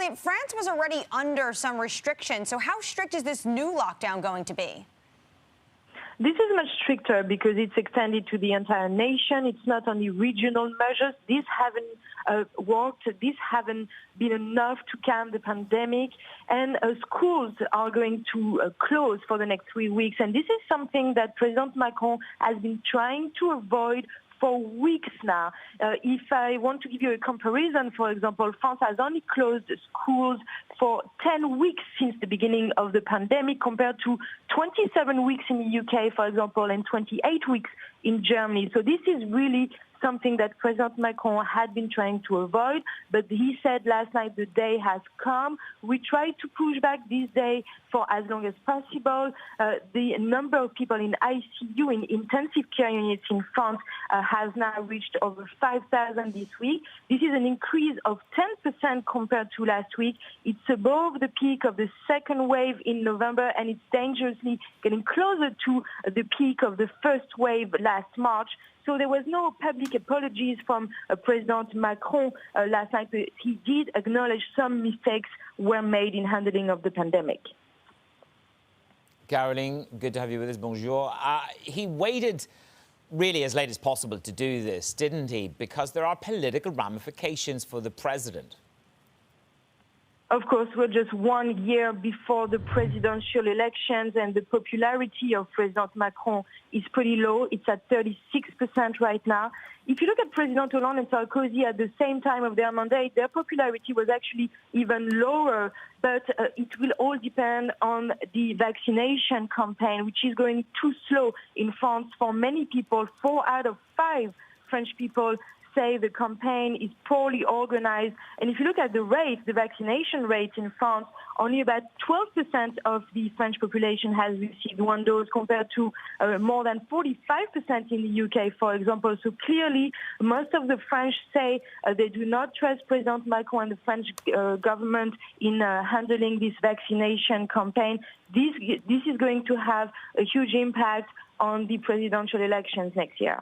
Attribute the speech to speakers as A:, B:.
A: Caroline, France was already under some restrictions. So how strict is this new lockdown going to be?
B: This is much stricter because it's extended to the entire nation. It's not only regional measures. These haven't worked. These haven't been enough to calm the pandemic. And schools are going to close for the next 3 weeks. And this is something that President Macron has been trying to avoid for weeks now. If I want to give you a comparison, for example, France has only closed schools for 10 weeks since the beginning of the pandemic compared to 27 weeks in the UK, for example, and 28 weeks in Germany. So this is really something that President Macron had been trying to avoid, but he said last night the day has come. We tried to push back this day for as long as possible. The number of people in ICU, in intensive care units in France, has now reached over 5,000 this week. This is an increase of 10% compared to last week. It's above the peak of the second wave in November, and it's dangerously getting closer to the peak of the first wave last March. So there was no public apologies from President Macron last night, but he did acknowledge some mistakes were made in handling of the pandemic.
C: Caroline, good to have you with us. Bonjour. He waited really as late as possible to do this, didn't he? Because there are political ramifications for the president.
B: Of course, we're just 1 year before the presidential elections, and the popularity of President Macron is pretty low. It's at 36% right now. If you look at President Hollande and Sarkozy at the same time of their mandate, their popularity was actually even lower. But it will all depend on the vaccination campaign, which is going too slow in France for many people. 4 out of 5 French people say the campaign is poorly organized. And if you look at the rate, the vaccination rate in France, only about 12% of the French population has received one dose compared to more than 45% in the UK, for example. So clearly, most of the French say they do not trust President Macron and the French government in handling this vaccination campaign. This is going to have a huge impact on the presidential elections next year.